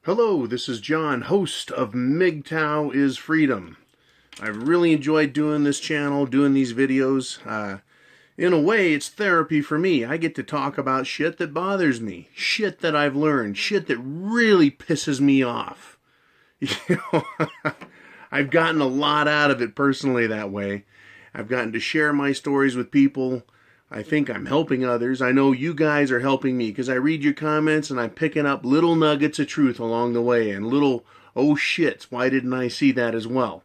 Hello, this is John, host of MGTOW is Freedom. I've really enjoyed doing this channel, doing these videos. In a way, it's therapy for me. I get to talk about shit that bothers me, shit that I've learned, shit that really pisses me off. You know, I've gotten a lot out of it personally that way. I've gotten to share my stories with people. I think I'm helping others. I know you guys are helping me because I read your comments and I'm picking up little nuggets of truth along the way and little, oh shit, why didn't I see that as well?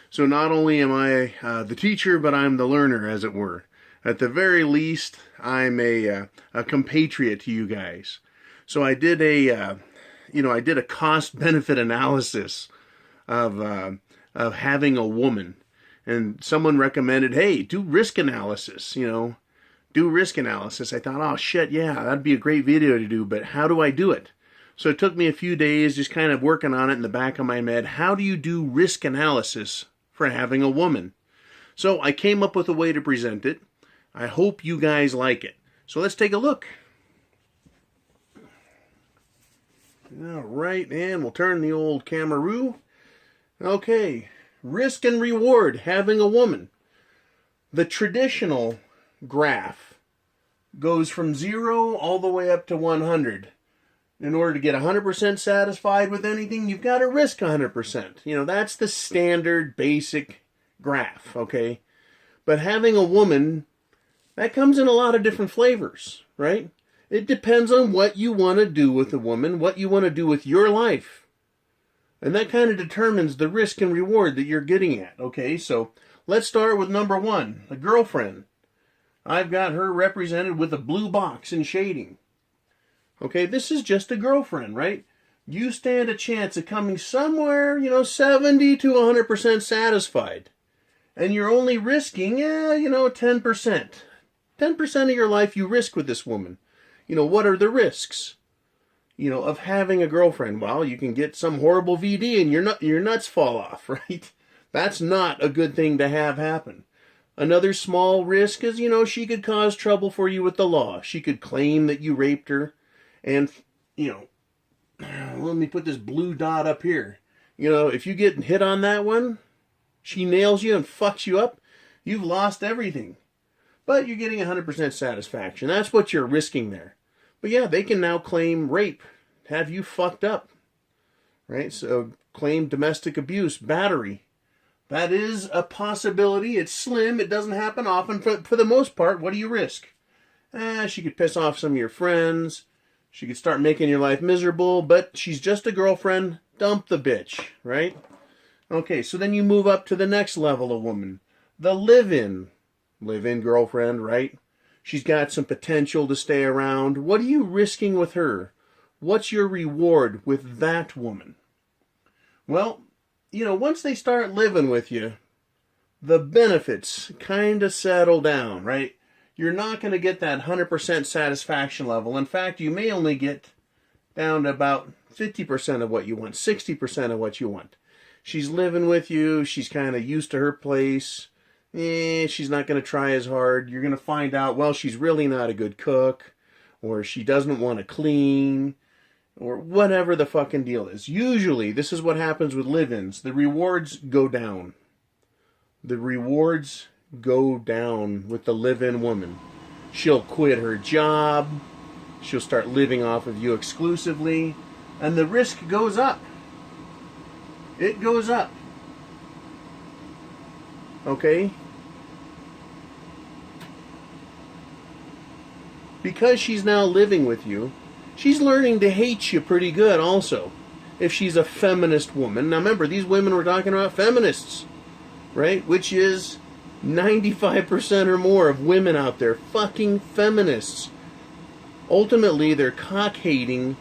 So not only am I the teacher, but I'm the learner, as it were. At the very least, I'm a compatriot to you guys. So I did a cost-benefit analysis of having a woman. And someone recommended, hey, do risk analysis, do risk analysis. I thought, oh shit, yeah, that'd be a great video to do, but how do I do it? So it took me a few days just kind of working on it in the back of my head. How do you do risk analysis for having a woman? So I came up with a way to present it. I hope you guys like it. So let's take a look. All right, and we'll turn the old camera-roo. Okay, risk and reward, having a woman. The traditional graph goes from 0 all the way up to 100. In order to get 100% satisfied with anything, you've got to risk 100%. That's the standard basic graph, okay? But having a woman, that comes in a lot of different flavors, right? It depends on what you want to do with a woman, what you want to do with your life. And that kind of determines the risk and reward that you're getting at, okay? So let's start with number 1, a girlfriend. I've got her represented with a blue box in shading. Okay, this is just a girlfriend, right? You stand a chance of coming somewhere, 70 to 100% satisfied. And you're only risking, 10%. 10% of your life you risk with this woman. What are the risks, of having a girlfriend? Well, you can get some horrible VD and your nuts fall off, right? That's not a good thing to have happen. Another small risk is, she could cause trouble for you with the law. She could claim that you raped her. And, let me put this blue dot up here. If you get hit on that one, she nails you and fucks you up, you've lost everything. But you're getting 100% satisfaction. That's what you're risking there. But yeah, they can now claim rape, have you fucked up. Right? So claim domestic abuse, battery. That is a possibility. It's slim. It doesn't happen often. For the most part, what do you risk? She could piss off some of your friends. She could start making your life miserable. But she's just a girlfriend. Dump the bitch, right? Okay, so then you move up to the next level of woman. The live-in. Live-in girlfriend, right? She's got some potential to stay around. What are you risking with her? What's your reward with that woman? Well, once they start living with you, the benefits kind of settle down, right? You're not going to get that 100% satisfaction level. In fact, you may only get down to about 50% of what you want, 60% of what you want. She's living with you. She's kind of used to her place. She's not going to try as hard. You're going to find out, well, she's really not a good cook, or she doesn't want to clean, or whatever the fucking deal is. Usually, this is what happens with live-ins. The rewards go down. The rewards go down with the live-in woman. She'll quit her job. She'll start living off of you exclusively. And the risk goes up. It goes up. Okay? Because she's now living with you, she's learning to hate you pretty good also. If she's a feminist woman. Now remember, these women we're talking about, feminists. Right? Which is 95% or more of women out there. Fucking feminists. Ultimately, they're cock-hating,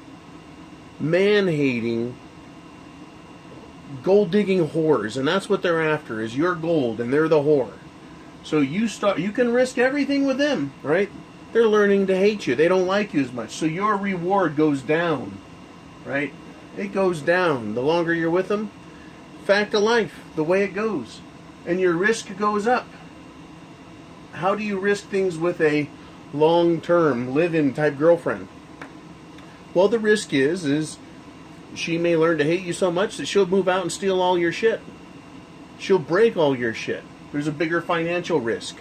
man-hating, gold-digging whores. And that's what they're after, is your gold, and they're the whore. So you can risk everything with them, right? They're learning to hate you. They don't like you as much. So your reward goes down, right? It goes down. The longer you're with them, fact of life, the way it goes. And your risk goes up. How do you risk things with a long-term, live-in type girlfriend? Well, the risk is she may learn to hate you so much that she'll move out and steal all your shit. She'll break all your shit. There's a bigger financial risk,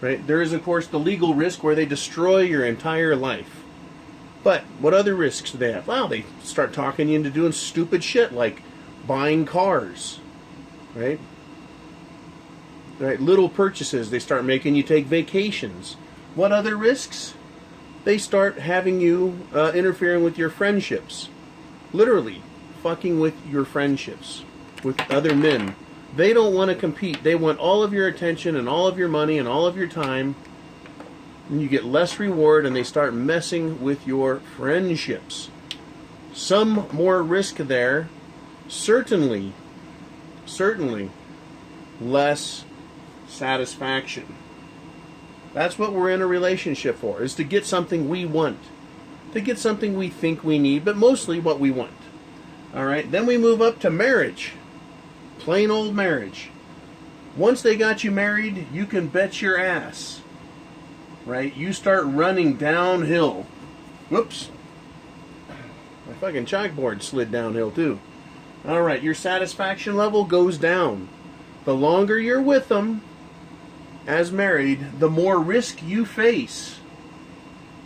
right? There is, of course, the legal risk where they destroy your entire life. But what other risks do they have? Well, they start talking you into doing stupid shit like buying cars, right? Right? Little purchases. They start making you take vacations. What other risks? They start having you interfering with your friendships. Literally, fucking with your friendships with other men. They don't want to compete. They want all of your attention and all of your money and all of your time. And you get less reward, and they start messing with your friendships. Some more risk there. Certainly less satisfaction. That's what we're in a relationship for, is to get something we want. To get something we think we need, but mostly what we want. Alright, then we move up to marriage. Plain old marriage. Once they got you married, you can bet your ass. Right? You start running downhill. Whoops. My fucking chalkboard slid downhill too. Alright, your satisfaction level goes down. The longer you're with them, as married, the more risk you face.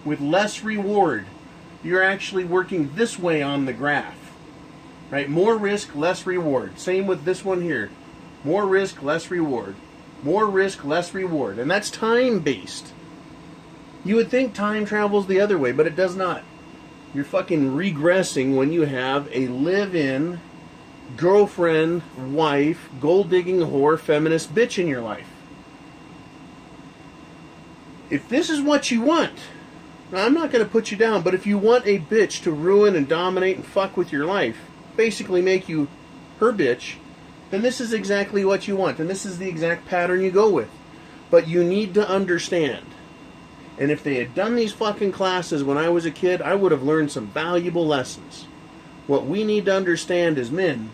With less reward. You're actually working this way on the graph. Right? More risk, less reward. Same with this one here. More risk, less reward. More risk, less reward. And that's time-based. You would think time travels the other way, but it does not. You're fucking regressing when you have a live-in, girlfriend, wife, gold-digging whore, feminist bitch in your life. If this is what you want, now I'm not going to put you down, but if you want a bitch to ruin and dominate and fuck with your life, basically make you her bitch, then this is exactly what you want, and this is the exact pattern you go with. But you need to understand, and if they had done these fucking classes when I was a kid, I would have learned some valuable lessons. What we need to understand as men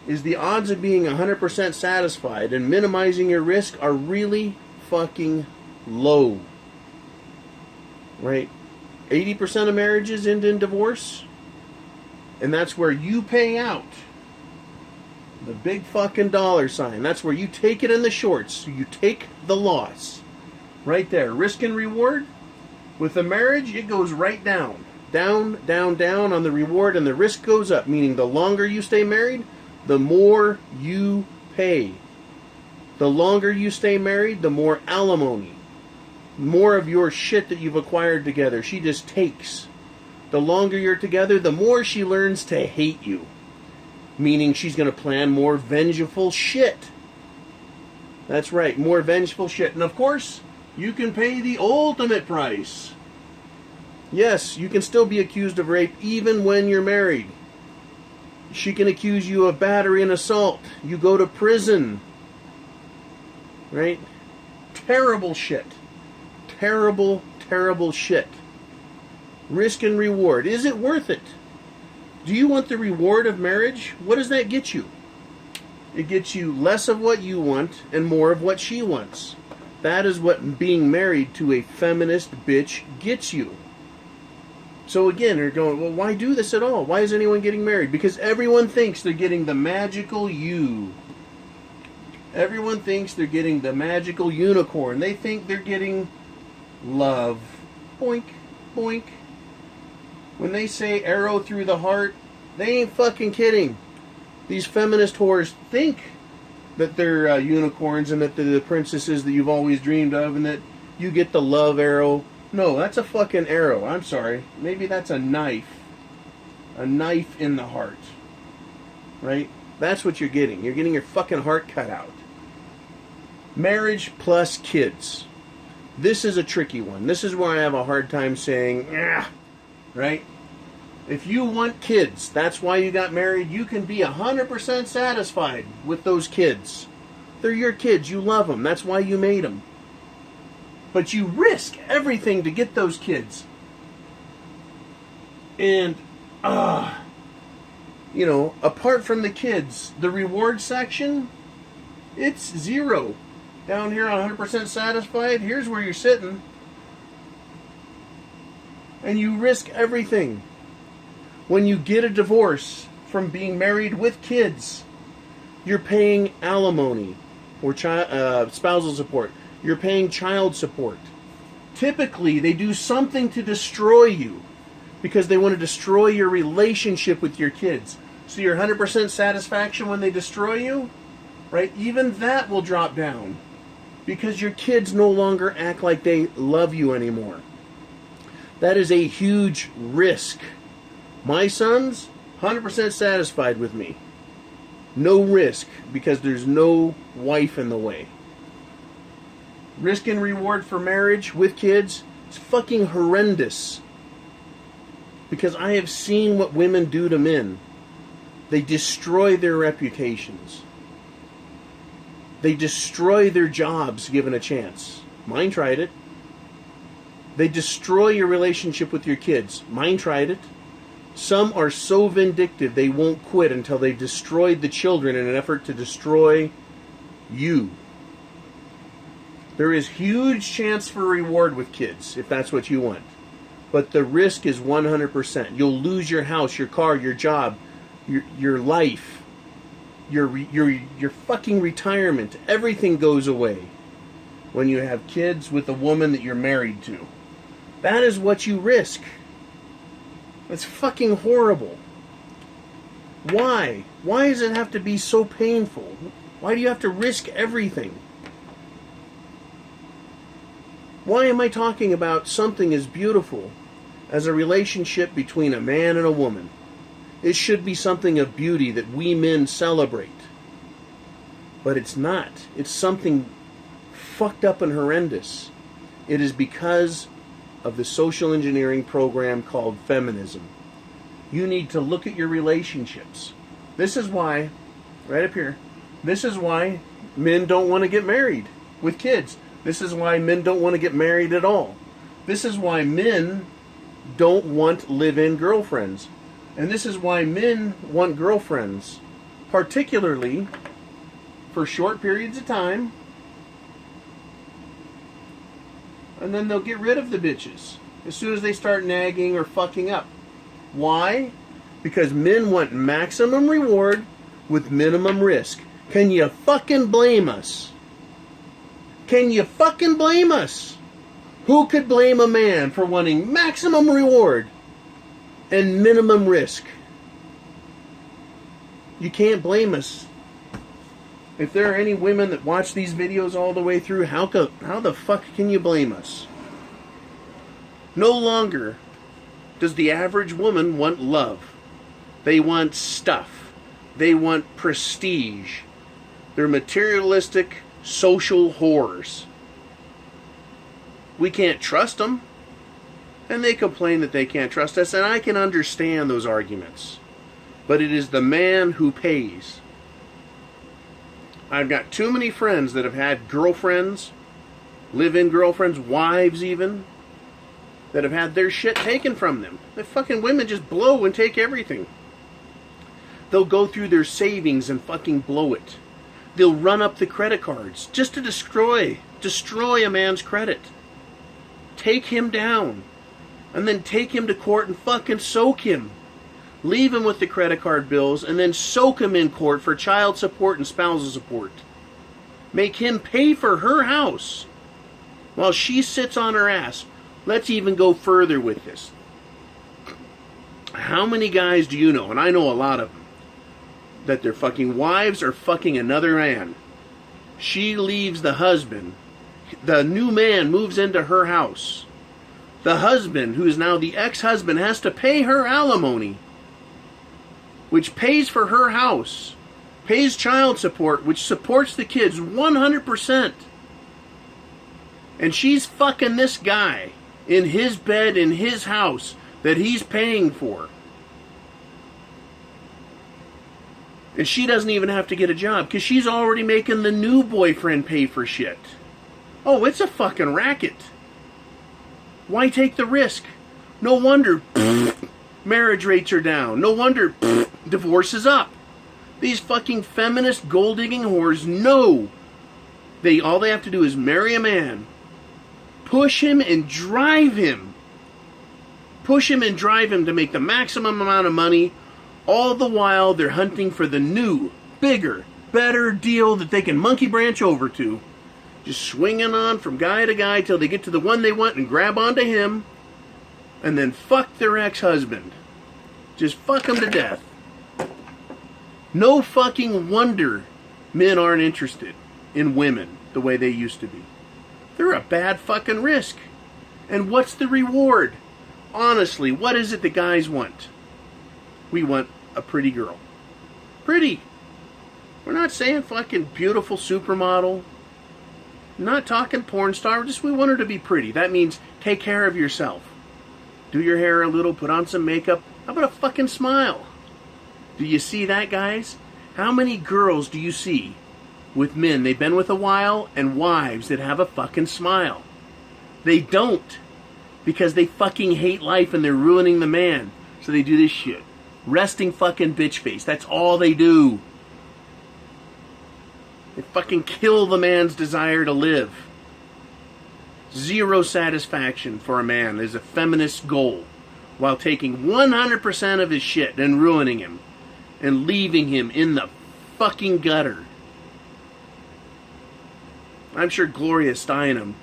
is the odds of being 100% satisfied and minimizing your risk are really fucking low. Right? 80% of marriages end in divorce. And that's where you pay out the big fucking dollar sign. That's where you take it in the shorts. You take the loss. Right there. Risk and reward. With a marriage, it goes right down. Down, down, down on the reward, and the risk goes up. Meaning the longer you stay married, the more you pay. The longer you stay married, the more alimony. More of your shit that you've acquired together. She just takes. The longer you're together, the more she learns to hate you. Meaning she's going to plan more vengeful shit. That's right, more vengeful shit. And of course, you can pay the ultimate price. Yes, you can still be accused of rape even when you're married. She can accuse you of battery and assault. You go to prison. Right? Terrible shit. Terrible, terrible shit. Risk and reward. Is it worth it? Do you want the reward of marriage? What does that get you? It gets you less of what you want and more of what she wants. That is what being married to a feminist bitch gets you. So again, you're going, well, why do this at all? Why is anyone getting married? Because everyone thinks they're getting the magical you. Everyone thinks they're getting the magical unicorn. They think they're getting love. Boink, boink. When they say arrow through the heart, they ain't fucking kidding. These feminist whores think that they're unicorns and that they're the princesses that you've always dreamed of and that you get the love arrow. No, that's a fucking arrow. I'm sorry. Maybe that's a knife. A knife in the heart. Right? That's what you're getting. You're getting your fucking heart cut out. Marriage plus kids. This is a tricky one. This is where I have a hard time saying, yeah. Right? If you want kids, that's why you got married, you can be 100% satisfied with those kids. They're your kids. You love them. That's why you made them. But you risk everything to get those kids. And, you know, apart from the kids, the reward section, it's zero. Down here on 100% satisfied, here's where you're sitting. And you risk everything. When you get a divorce from being married with kids, you're paying alimony or spousal support. You're paying child support. Typically, they do something to destroy you because they want to destroy your relationship with your kids. So your 100% satisfaction when they destroy you, right? Even that will drop down because your kids no longer act like they love you anymore. That is a huge risk. My son's 100% satisfied with me. No risk because there's no wife in the way. Risk and reward for marriage with kids is fucking horrendous. Because I have seen what women do to men. They destroy their reputations. They destroy their jobs given a chance. Mine tried it. They destroy your relationship with your kids. Mine tried it. Some are so vindictive they won't quit until they've destroyed the children in an effort to destroy you. There is huge chance for reward with kids if that's what you want. But the risk is 100%. You'll lose your house, your car, your job, your life, your fucking retirement. Everything goes away when you have kids with a woman that you're married to. That is what you risk. It's fucking horrible. Why? Why does it have to be so painful? Why do you have to risk everything? Why am I talking about something as beautiful as a relationship between a man and a woman? It should be something of beauty that we men celebrate. But it's not. It's something fucked up and horrendous. It is because of the social engineering program called feminism. You need to look at your relationships. This is why, right up here, this is why men don't want to get married with kids. This is why men don't want to get married at all. This is why men don't want live-in girlfriends. And this is why men want girlfriends, particularly for short periods of time, and then they'll get rid of the bitches as soon as they start nagging or fucking up. Why? Because men want maximum reward with minimum risk. Can you fucking blame us? Can you fucking blame us? Who could blame a man for wanting maximum reward and minimum risk? You can't blame us. If there are any women that watch these videos all the way through, how the fuck can you blame us? No longer does the average woman want love. They want stuff. They want prestige. They're materialistic social whores. We can't trust them. And they complain that they can't trust us, and I can understand those arguments. But it is the man who pays. I've got too many friends that have had girlfriends, live-in girlfriends, wives even, that have had their shit taken from them. The fucking women just blow and take everything. They'll go through their savings and fucking blow it. They'll run up the credit cards just to destroy a man's credit. Take him down. And then take him to court and fucking soak him. Leave him with the credit card bills and then soak him in court for child support and spousal support. Make him pay for her house while she sits on her ass. Let's even go further with this. How many guys do you know, and I know a lot of them, that their fucking wives are fucking another man? She leaves the husband. The new man moves into her house. The husband, who is now the ex-husband, has to pay her alimony, which pays for her house, pays child support, which supports the kids 100%. And she's fucking this guy in his bed, in his house, that he's paying for. And she doesn't even have to get a job, because she's already making the new boyfriend pay for shit. Oh, it's a fucking racket. Why take the risk? No wonder marriage rates are down. No wonder divorce is up. These fucking feminist gold-digging whores know all they have to do is marry a man, push him and drive him push him and drive him to make the maximum amount of money. All the while, they're hunting for the new, bigger, better deal that they can monkey branch over to. Just swinging on from guy to guy till they get to the one they want and grab onto him. And then fuck their ex-husband. Just fuck him to death. No fucking wonder men aren't interested in women the way they used to be. They're a bad fucking risk. And what's the reward? Honestly, what is it the guys want? We want a pretty girl. Pretty. We're not saying fucking beautiful supermodel. Not talking porn star. Just we want her to be pretty. That means take care of yourself. Do your hair a little, put on some makeup. How about a fucking smile? Do you see that, guys? How many girls do you see with men they've been with a while and wives that have a fucking smile? They don't. Because they fucking hate life and they're ruining the man. So they do this shit. Resting fucking bitch face. That's all they do. They fucking kill the man's desire to live. Zero satisfaction for a man is a feminist goal. While taking 100% of his shit and ruining him. And leaving him in the fucking gutter. I'm sure Gloria Steinem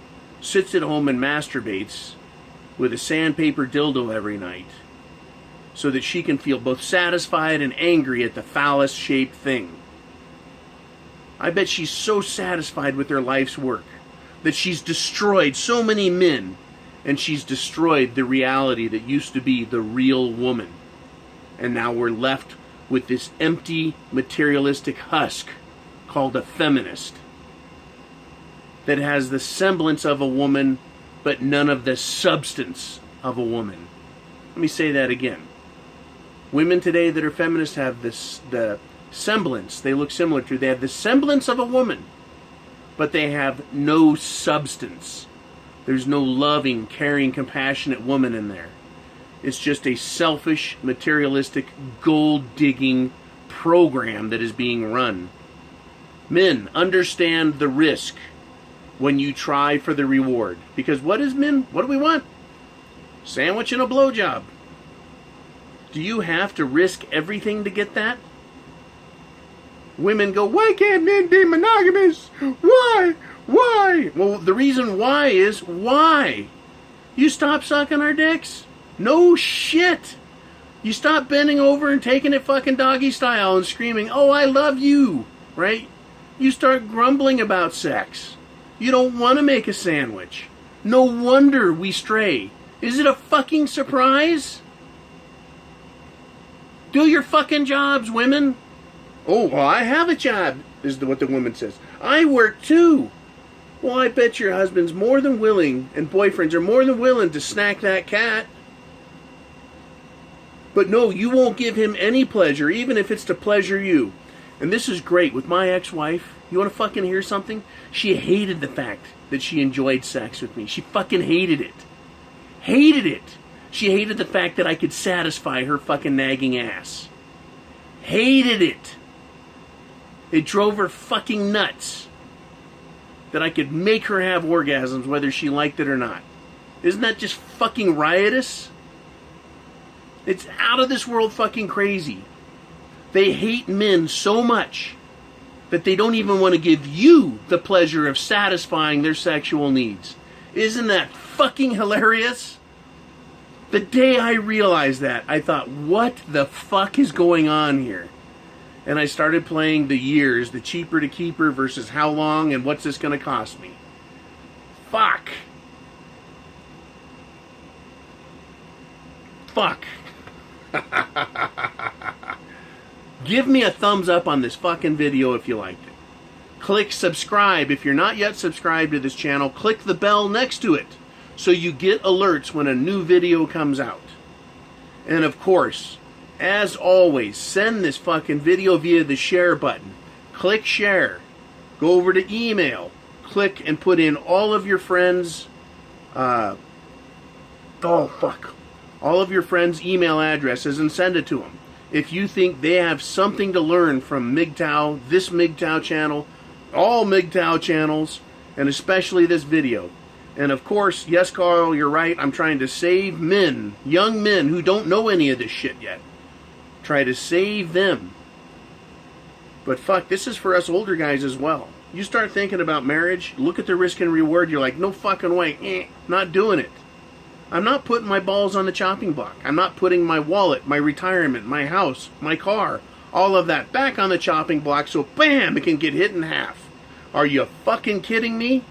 sits at home and masturbates with a sandpaper dildo every night so that she can feel both satisfied and angry at the phallus-shaped thing. I bet she's so satisfied with her life's work that she's destroyed so many men and she's destroyed the reality that used to be the real woman. And now we're left with this empty, materialistic husk called a feminist that has the semblance of a woman but none of the substance of a woman. Let me say that again. Women today that are feminists have the semblance, they look similar to, they have the semblance of a woman, but they have no substance. There's no loving, caring, compassionate woman in there. It's just a selfish, materialistic, gold-digging program that is being run. Men, understand the risk when you try for the reward. Because what is men? What do we want? Sandwich and a blowjob. Do you have to risk everything to get that? Women go, why can't men be monogamous? Why? Why? Well, the reason why is, why? You stop sucking our dicks? No shit. You stop bending over and taking it fucking doggy style and screaming, oh, I love you, right? You start grumbling about sex. You don't want to make a sandwich. No wonder we stray. Is it a fucking surprise? Do your fucking jobs, women. Oh, well, I have a job, is what the woman says. I work too. Well, I bet your husband's more than willing, and boyfriends are more than willing to snack that cat. But no, you won't give him any pleasure, even if it's to pleasure you. And this is great. With my ex-wife, you want to fucking hear something? She hated the fact that she enjoyed sex with me. She fucking hated it. Hated it. She hated the fact that I could satisfy her fucking nagging ass. Hated it. It drove her fucking nuts that I could make her have orgasms whether she liked it or not. Isn't that just fucking riotous? It's out of this world fucking crazy. They hate men so much that they don't even want to give you the pleasure of satisfying their sexual needs. Isn't that fucking hilarious? The day I realized that, I thought, what the fuck is going on here? And I started playing the years, the cheaper to keeper versus how long and what's this going to cost me. Fuck. Fuck. Give me a thumbs up on this fucking video if you liked it. Click subscribe if you're not yet subscribed to this channel. Click the bell next to it so you get alerts when a new video comes out. And of course, as always, send this fucking video via the share button. Click share. Go over to email. Click and put in all of your friends' all of your friends' email addresses and send it to them. If you think they have something to learn from MGTOW, this MGTOW channel, all MGTOW channels, and especially this video, And of course, yes, Carl, you're right. I'm trying to save men, young men who don't know any of this shit yet. Try to save them. But fuck, this is for us older guys as well. You start thinking about marriage, look at the risk and reward, you're like, no fucking way, not doing it. I'm not putting my balls on the chopping block. I'm not putting my wallet, my retirement, my house, my car, all of that back on the chopping block so bam, it can get hit in half. Are you fucking kidding me?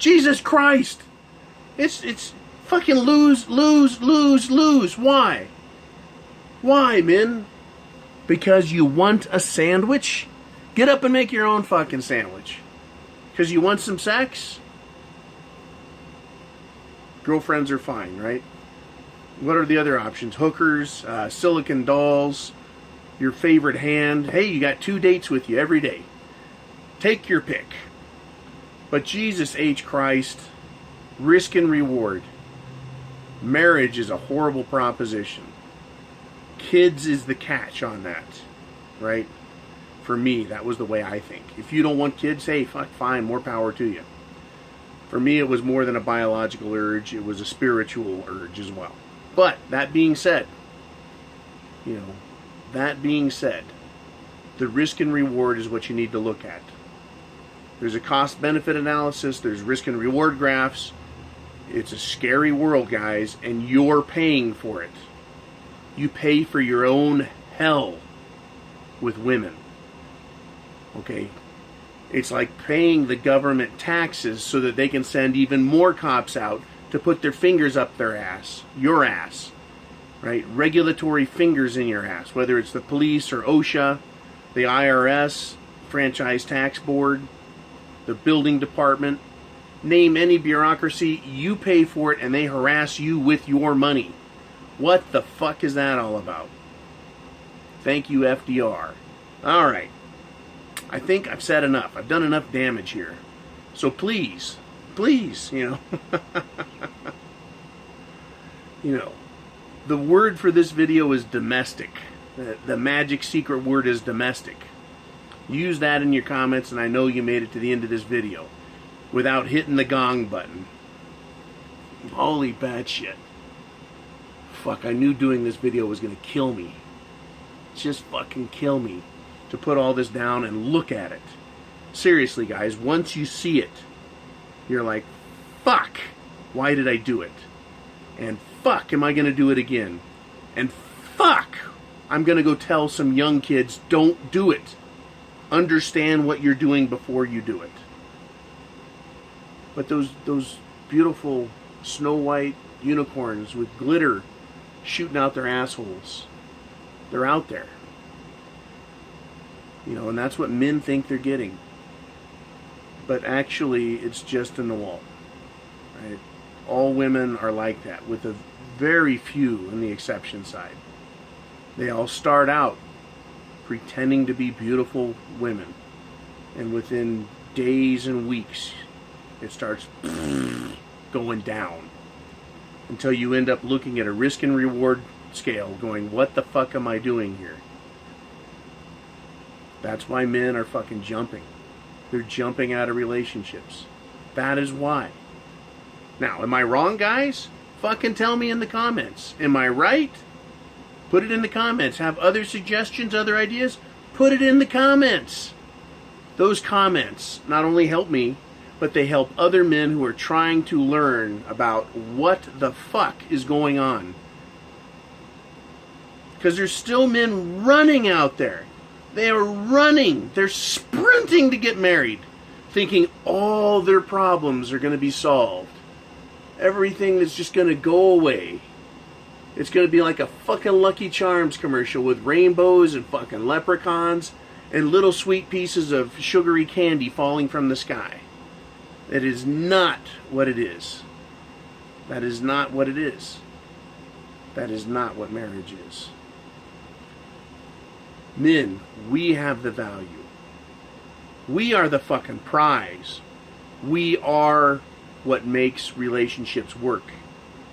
Jesus Christ! It's fucking lose, lose, lose, lose. Why? Why, men? Because you want a sandwich? Get up and make your own fucking sandwich. Because you want some sex? Girlfriends are fine, right? What are the other options? Hookers, silicone dolls, your favorite hand. Hey, you got 2 dates with you every day. Take your pick. But Jesus H. Christ, risk and reward. Marriage is a horrible proposition. Kids is the catch on that, right? For me, that was the way I think. If you don't want kids, hey, fuck, fine, more power to you. For me, it was more than a biological urge. It was a spiritual urge as well. But, that being said, the risk and reward is what you need to look at. There's a cost-benefit analysis. There's risk and reward graphs. It's a scary world, guys, and you're paying for it. You pay for your own hell with women. Okay? It's like paying the government taxes so that they can send even more cops out to put their fingers up their ass. Your ass. Right? Regulatory fingers in your ass. Whether it's the police or OSHA, the IRS, Franchise Tax Board, the building department, name any bureaucracy, you pay for it and they harass you with your money. What the fuck is that all about? Thank you, FDR. Alright. I think I've said enough. I've done enough damage here. So please, the word for this video is domestic. The magic secret word is domestic. Use that in your comments, and I know you made it to the end of this video without hitting the gong button. Holy bad shit. Fuck, I knew doing this video was going to kill me. Just fucking kill me to put all this down and look at it. Seriously, guys, once you see it, you're like, fuck, why did I do it? And fuck, am I going to do it again? And fuck, I'm going to go tell some young kids, don't do it. Understand what you're doing before you do it. But those beautiful Snow White unicorns with glitter shooting out their assholes, they're out there. And that's what men think they're getting. But actually, it's just in the wall. Right? All women are like that, with a very few on the exception side. They all start out pretending to be beautiful women. And within days and weeks, it starts going down. Until you end up looking at a risk and reward scale going, what the fuck am I doing here? That's why men are fucking jumping. They're jumping out of relationships. That is why. Now, am I wrong, guys? Fucking tell me in the comments. Am I right? Put it in the comments. Have other suggestions, other ideas? Put it in the comments. Those comments not only help me, but they help other men who are trying to learn about what the fuck is going on. Because there's still men running out there. They are running. They're sprinting to get married, thinking all their problems are going to be solved. Everything is just going to go away. It's going to be like a fucking Lucky Charms commercial with rainbows and fucking leprechauns and little sweet pieces of sugary candy falling from the sky. That is not what it is. That is not what it is. That is not what marriage is. Men, we have the value. We are the fucking prize. We are what makes relationships work.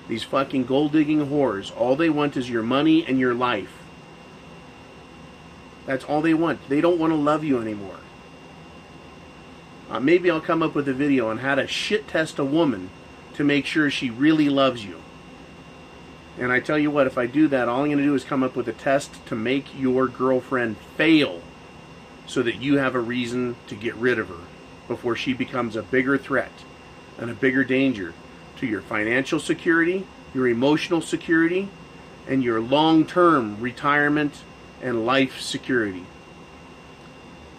These fucking gold-digging whores, all they want is your money and your life. That's all they want. They don't want to love you anymore. Maybe I'll come up with a video on how to shit test a woman to make sure she really loves you. And I tell you what, if I do that, all I'm going to do is come up with a test to make your girlfriend fail so that you have a reason to get rid of her before she becomes a bigger threat and a bigger danger to your financial security, your emotional security, and your long-term retirement and life security.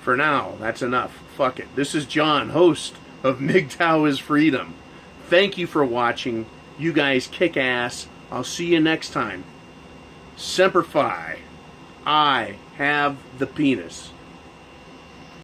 For now, that's enough. Fuck it. This is John, host of MGTOW is Freedom. Thank you for watching. You guys kick ass. I'll see you next time. Semper Fi. I have the penis.